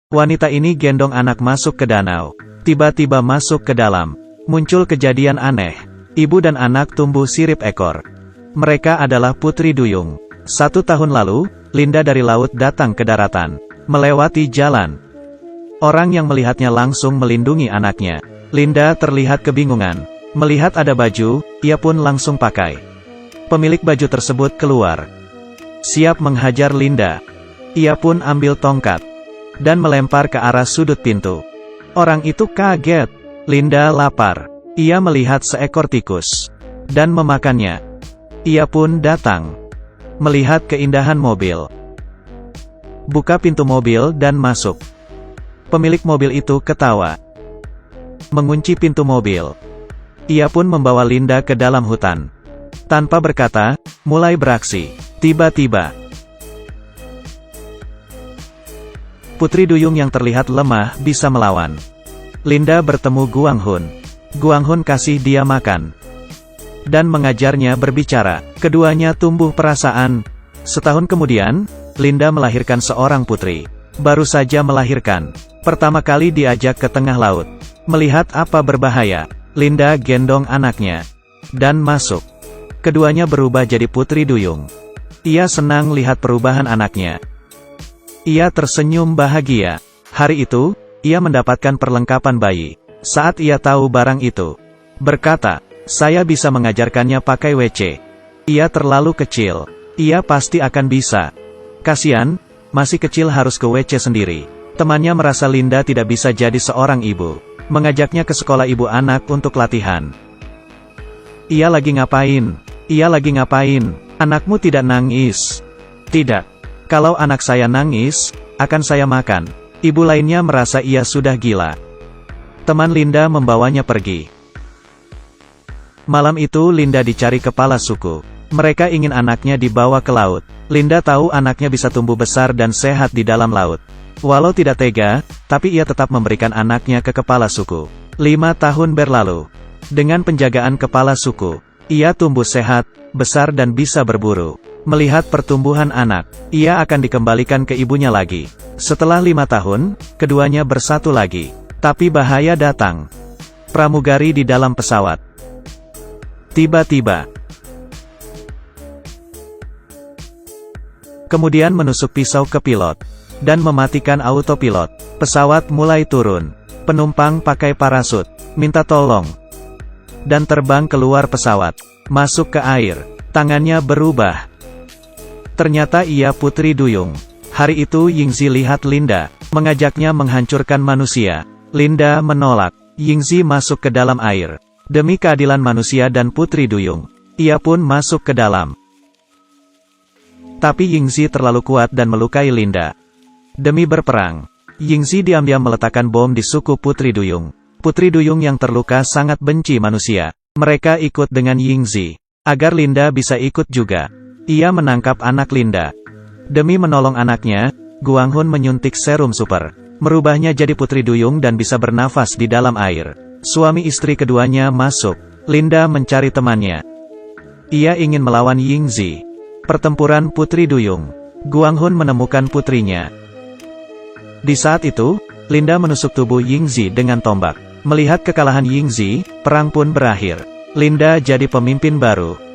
Wanita ini gendong anak masuk ke danau. Tiba-tiba masuk ke dalam. Muncul kejadian aneh. Ibu dan anak tumbuh sirip ekor. Mereka adalah Putri Duyung. 1 tahun lalu, Linda dari laut datang ke daratan. Melewati jalan. Orang yang melihatnya langsung melindungi anaknya. Linda terlihat kebingungan. Melihat ada baju, ia pun langsung pakai. Pemilik baju tersebut keluar. Siap menghajar Linda. Ia pun ambil tongkat. Dan melempar ke arah sudut pintu. Orang itu kaget. Linda lapar. Ia melihat seekor tikus. Dan memakannya. Ia pun datang. Melihat keindahan mobil. Buka pintu mobil dan masuk. Pemilik mobil itu ketawa. Mengunci pintu mobil. Ia pun membawa Linda ke dalam hutan. Tanpa berkata, mulai beraksi. Tiba-tiba, Putri Duyung yang terlihat lemah bisa melawan. Linda bertemu Guang Hun. Guang Hun kasih dia makan. Dan mengajarnya berbicara. Keduanya tumbuh perasaan. Setahun kemudian, Linda melahirkan seorang putri. Baru saja melahirkan. Pertama kali diajak ke tengah laut. Melihat apa berbahaya, Linda gendong anaknya. Dan masuk. Keduanya berubah jadi Putri Duyung. Ia senang lihat perubahan anaknya. Ia tersenyum bahagia. Hari itu, ia mendapatkan perlengkapan bayi. Saat ia tahu barang itu, berkata, saya bisa mengajarkannya pakai WC. Ia terlalu kecil. Ia pasti akan bisa. Kasian, masih kecil harus ke WC sendiri. Temannya merasa Linda tidak bisa jadi seorang ibu. Mengajaknya ke sekolah ibu anak untuk latihan. Ia lagi ngapain? Ia lagi ngapain? Anakmu tidak nangis. Tidak. Kalau anak saya nangis, akan saya makan. Ibu lainnya merasa ia sudah gila. Teman Linda membawanya pergi. Malam itu Linda dicari kepala suku. Mereka ingin anaknya dibawa ke laut. Linda tahu anaknya bisa tumbuh besar dan sehat di dalam laut. Walau tidak tega, tapi ia tetap memberikan anaknya ke kepala suku. 5 tahun berlalu. Dengan penjagaan kepala suku, ia tumbuh sehat, besar dan bisa berburu. Melihat pertumbuhan anak, ia akan dikembalikan ke ibunya lagi. Setelah 5 tahun, keduanya bersatu lagi. Tapi bahaya datang. Pramugari di dalam pesawat. Tiba-tiba, kemudian menusuk pisau ke pilot. Dan mematikan autopilot. Pesawat mulai turun. Penumpang pakai parasut. Minta tolong. Dan terbang keluar pesawat. Masuk ke air. Tangannya berubah. Ternyata ia Putri Duyung. Hari itu Yingzi lihat Linda. Mengajaknya menghancurkan manusia. Linda menolak. Yingzi masuk ke dalam air. Demi keadilan manusia dan Putri Duyung. Ia pun masuk ke dalam. Tapi Yingzi terlalu kuat dan melukai Linda. Demi berperang, Yingzi diam-diam meletakkan bom di suku Putri Duyung. Putri Duyung yang terluka sangat benci manusia. Mereka ikut dengan Yingzi. Agar Linda bisa ikut juga. Ia menangkap anak Linda. Demi menolong anaknya, Guang Hun menyuntik serum super. Merubahnya jadi Putri Duyung dan bisa bernafas di dalam air. Suami istri keduanya masuk. Linda mencari temannya. Ia ingin melawan Yingzi. Pertempuran Putri Duyung. Guang Hun menemukan putrinya. Di saat itu, Linda menusuk tubuh Yingzi dengan tombak. Melihat kekalahan Yingzi, perang pun berakhir. Linda jadi pemimpin baru.